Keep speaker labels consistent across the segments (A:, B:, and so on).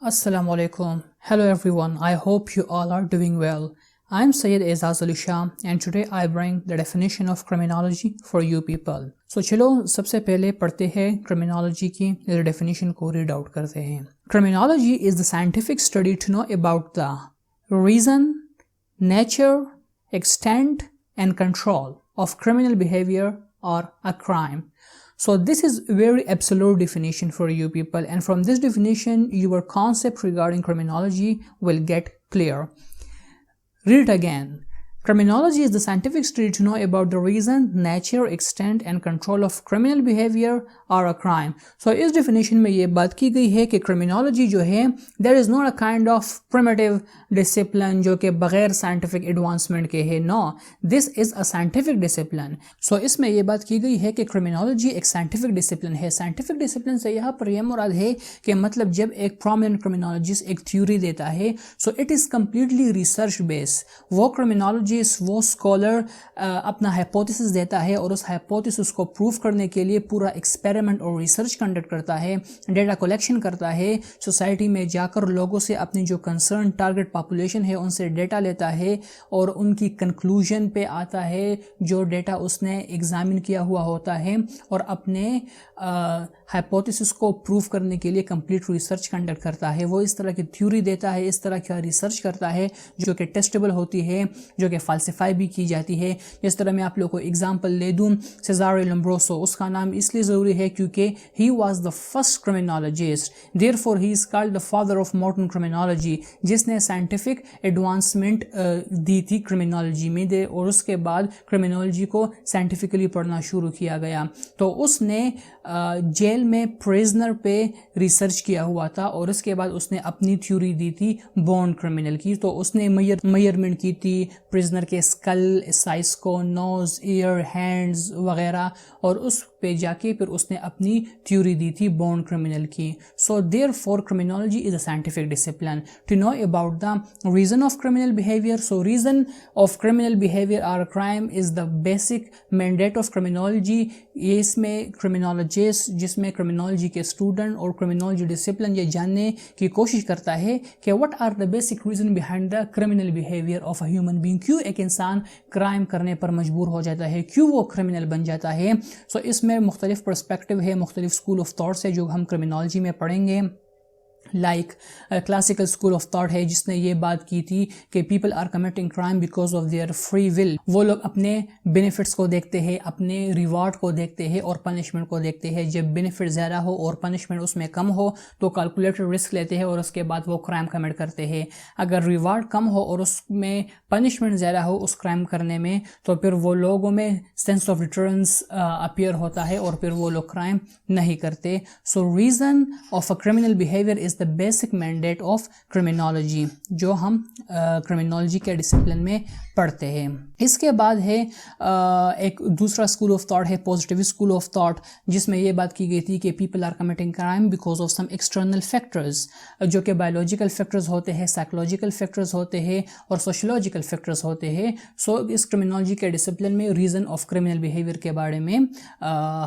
A: Assalamu alaikum. Hello everyone. I hope you all are doing well. I'm Syed Aizaz Ali Shah and today I bring the definition of criminology for you people. So चलो सबसे पहले पढ़ते हैं criminology की definition को read out करते हैं. Criminology is the scientific study to know about the reason, nature, extent and control of criminal behavior or a crime. So this is a very absolute definition for you people, and from this definition your concept regarding criminology will get clear. Read it again. Criminology is the scientific study to know about the reason, nature, extent and control of criminal behavior or a crime. So इस definition में ये बात की गई है कि criminology जो है there is not a kind of primitive discipline जो कि बगैर scientific advancement के है. No, this is a scientific discipline. So इसमें ये बात की गई है कि criminology एक scientific discipline है. Scientific discipline से यहाँ पर यह मुराद है कि मतलब जब एक prominent criminologist एक theory देता है so it is completely research based. वो criminology वो स्कॉलर अपना हाइपोथेसिस देता है और उस हाइपोथेसिस को प्रूव करने के लिए पूरा एक्सपेरिमेंट और रिसर्च कंडक्ट करता है, डेटा कलेक्शन करता है, सोसाइटी में जाकर लोगों से अपनी जो कंसर्न टारगेट पॉपुलेशन है उनसे डेटा लेता है और उनकी कंक्लूजन पे आता है जो डेटा उसने एग्जामिन किया हुआ होता है और अपने हाइपोथेसिस को प्रूव करने के लिए कंप्लीट रिसर्च कंडक्ट करता है. वो इस तरह की थ्योरी देता है, इस तरह का रिसर्च करता है जो कि टेस्टेबल होती है, जो कि फाल्सिफाई भी की जाती है. जिस तरह मैं आप लोगों को एग्जांपल ले दूं, सेजारे लोम्ब्रोसो, उसका नाम इसलिए ज़रूरी है क्योंकि he was the first criminologist, therefore he is called the father of modern criminology, जिसने साइंटिफिक एडवांसमेंट दी थी क्रिमिनोलॉजी में दे और उसके बाद क्रिमिनोलॉजी को साइंटिफिकली पढ़ना शुरू किया गया. तो उसने जेल में प्रिजनर पे रिसर्च किया हुआ था और उसके बाद उसने अपनी थ्योरी दी थी बॉर्न क्रिमिनल की. तो उसने मेजरमेंट की थी प्रिजनर के स्कल साइज को, नोज, ईयर, हैंड्स वगैरह, और उस पे जाके फिर उसने अपनी थ्योरी दी थी बॉर्न क्रिमिनल की. So therefore criminology is a scientific discipline to know about the reason of criminal behaviour. So reason of criminal behaviour और crime is the basic mandate of criminology. ये इसमें क्रिमिनोलॉजिस्ट, जिसमें criminology के student और criminology discipline ये जानने की कोशिश करता है कि what are the basic reason behind the criminal behaviour of a human being. क्यों एक इंसान क्राइम करने पर मजबूर हो जाता है, क्यों वो क्रिमिनल बन जाता है. सो इसमें मुख्तलिफ पर्सपेक्टिव है, मुख्तलिफ स्कूल ऑफ थॉट्स है जो हम क्रिमिनोलॉजी में पढ़ेंगे. Like classical school of thought है जिसने ये बात की थी कि people are committing crime because of their free will. वो लोग अपने बेनिफिट्स को देखते हैं, अपने रिवार्ड को देखते हैं और पनिशमेंट को देखते हैं. जब बेनिफिट ज़्यादा हो और पनिशमेंट उसमें कम हो तो कैलकुलेटेड रिस्क लेते हैं और उसके बाद वो क्राइम कमिट करते हैं. अगर रिवार्ड कम हो और उसमें पनिशमेंट ज़्यादा हो उस क्राइम करने में तो फिर वो लोगों में सेंस ऑफ डिटरेंस अपीयर होता है और फिर वो लोग क्राइम नहीं करते. सो reason of a criminal behaviour is the basic mandate of criminology जो हम क्रिमिनोलॉजी के डिसिप्लिन में पढ़ते हैं. इसके बाद है एक दूसरा स्कूल ऑफ थॉट है पॉजिटिव स्कूल ऑफ थॉट, जिसमें ये बात की गई थी कि people are committing crime because of some external factors, जो कि बायोलॉजिकल फैक्टर्स होते हैं, साइकोलॉजिकल फैक्टर्स होते हैं और सोशोलॉजिकल फैक्टर्स होते हैं. सो इस क्रिमिनोलॉजी के डिसिप्लिन में रीज़न ऑफ क्रिमिनल बिहेवियर के बारे में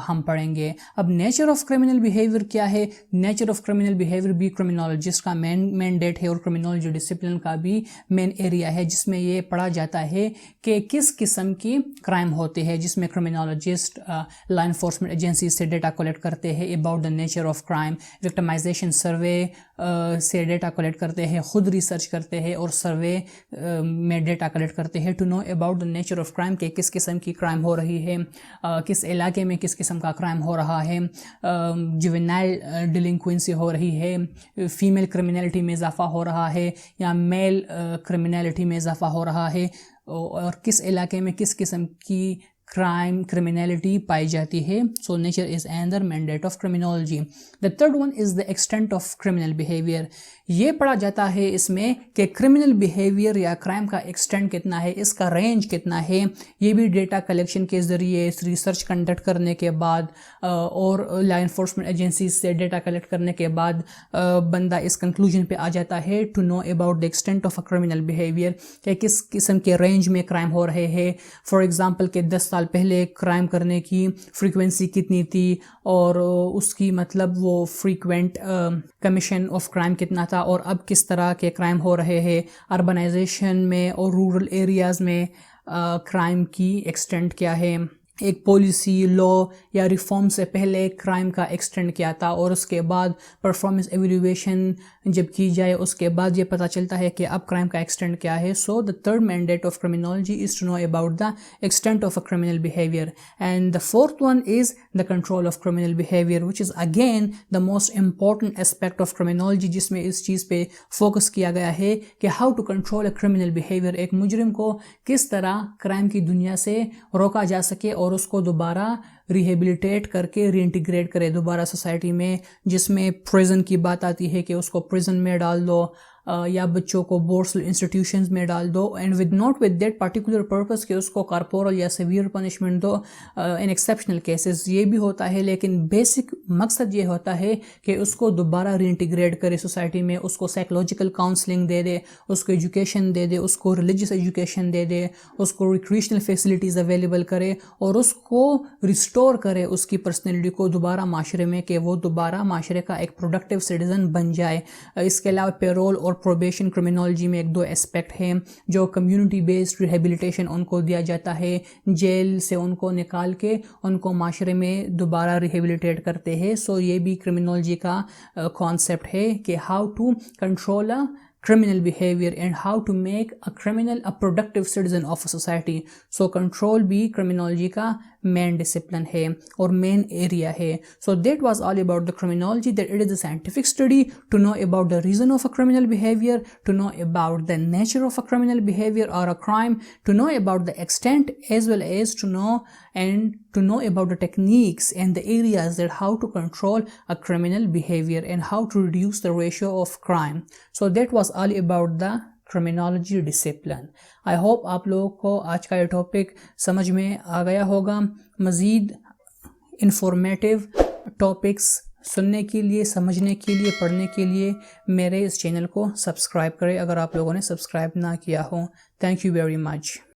A: हम पढ़ेंगे. अब नेचर ऑफ क्रिमिनल बिहेवियर क्या है? नेचर ऑफ क्रिमिनल बिहेवियर भी क्रिमिनोलॉजिस्ट का मैंडेट है और क्रिमिनोलॉजी डिसिप्लिन का भी मेन एरिया है, जिसमें ये पढ़ा जाता है कि किस किस्म की क्राइम होते हैं, जिसमें क्रिमिनोलॉजिस्ट लॉ एनफोर्समेंट एजेंसी से डेटा कलेक्ट करते हैं about the nature of crime, victimisation survey से डेटा कलेक्ट करते हैं, खुद रिसर्च करते हैं और सर्वे में डेटा कलेक्ट करते हैं to know about the nature of crime के किस किस्म की क्राइम हो रही है, किस इलाके में किस किस्म का क्राइम हो रहा है, जुवेनाइल डिलिंक्वेंसी हो रही है, फीमेल क्रिमिनलिटी में इजाफा हो रहा है या मेल क्रिमिनलिटी में इजाफा हो रहा है और किस इलाके में किस किस्म की crime, criminality पाई जाती है. So nature is another mandate of criminology. The third one is the extent of criminal behavior. ये पढ़ा जाता है इसमें कि क्रिमिनल बिहेवियर या क्राइम का एक्सटेंट कितना है, इसका रेंज कितना है. ये भी डेटा कलेक्शन के ज़रिए रिसर्च कंडक्ट करने के बाद और लॉ एनफोर्समेंट एजेंसी से डेटा कलेक्ट करने के बाद बंदा इस कंक्लूजन पे आ जाता है to know about the extent of a criminal behaviour कि किस किस्म के रेंज में क्राइम हो रहे हैं. फॉर एग्जांपल के 10 साल سال پہلے کرائم کرنے کی فریکوینسی کتنی تھی اور اس کی مطلب وہ فریکوینٹ کمیشن آف کرائم کتنا تھا، اور اب کس طرح کے کرائم ہو رہے ہیں اربنائزیشن میں اور رورل ایریاز میں، کرائم کی ایکسٹینٹ کیا ہے، ایک پالیسی لا یا ریفارم سے پہلے کرائم کا ایکسٹینٹ کیا تھا، اور اس کے بعد پرفارمنس ایویلویشن جب کی جائے اس کے بعد یہ پتہ چلتا ہے کہ اب کرائم کا ایکسٹینٹ کیا ہے. سو the third mandate of criminology is to know about the extent of a criminal behavior, and the fourth one is the control of criminal behavior, which is again the most important aspect of criminology، جس میں اس چیز پہ focus کیا گیا ہے کہ how to control a criminal behavior، ایک مجرم کو کس طرح کرائم کی دنیا سے روکا جا سکے اور اس کو دوبارہ ریہیبلیٹیٹ کر کے ری انٹیگریٹ کرے دوبارہ سوسائٹی میں، جس میں پریزن کی بات آتی ہے کہ اس کو پریزن میں ڈال دو یا بچوں کو بورڈس انسٹیٹیوشنز میں ڈال دو، and with not with that particular purpose کہ اس کو کارپورل یا سیویئر پنشمنٹ دو ان ایکسیپشنل کیسز، یہ بھی ہوتا ہے، لیکن بیسک مقصد یہ ہوتا ہے کہ اس کو دوبارہ ری انٹیگریٹ کرے سوسائٹی میں، اس کو سائیکولوجیکل کاؤنسلنگ دے دے، اس کو ایجوکیشن دے دے، اس کو ریلیجیس ایجوکیشن دے دے، اس کو ریکریشنل فیسلٹیز اویلیبل کرے اور اس کو ریسٹور کرے اس کی پرسنالٹی کو دوبارہ معاشرے میں، کہ وہ دوبارہ معاشرے کا ایک پروڈکٹیو سٹیزن بن جائے. اس کے علاوہ پیرول اور پروبیشن کرمینالوجی میں ایک دو اسپیکٹ ہیں جو کمیونٹی بیسڈ ریہیبلیٹیشن ان کو دیا جاتا ہے، جیل سے ان کو نکال کے ان کو معاشرے میں دوبارہ ریہیبلیٹیٹ کرتے ہیں. سو یہ بھی کرمینالوجی کا کانسیپٹ ہے کہ how to control criminal behavior and how to make a criminal a productive citizen of a society. So control بھی criminology کا main discipline ہے اور main area ہے. So that was all about the criminology, that it is a scientific study to know about the reason of a criminal behavior, to know about the nature of a criminal behavior or a crime, to know about the extent as well as to know about the techniques and the areas that how to control a criminal behavior and how to reduce the ratio of crime. So that was all about the criminology discipline. I hope آپ لوگوں کو آج کا یہ topic سمجھ میں آ گیا ہوگا. مزید انفارمیٹیو ٹاپکس سننے کے لیے، سمجھنے کے لیے، پڑھنے کے لیے میرے اس چینل کو سبسکرائب کریں اگر آپ لوگوں نے سبسکرائب نہ کیا ہو. Thank you very much.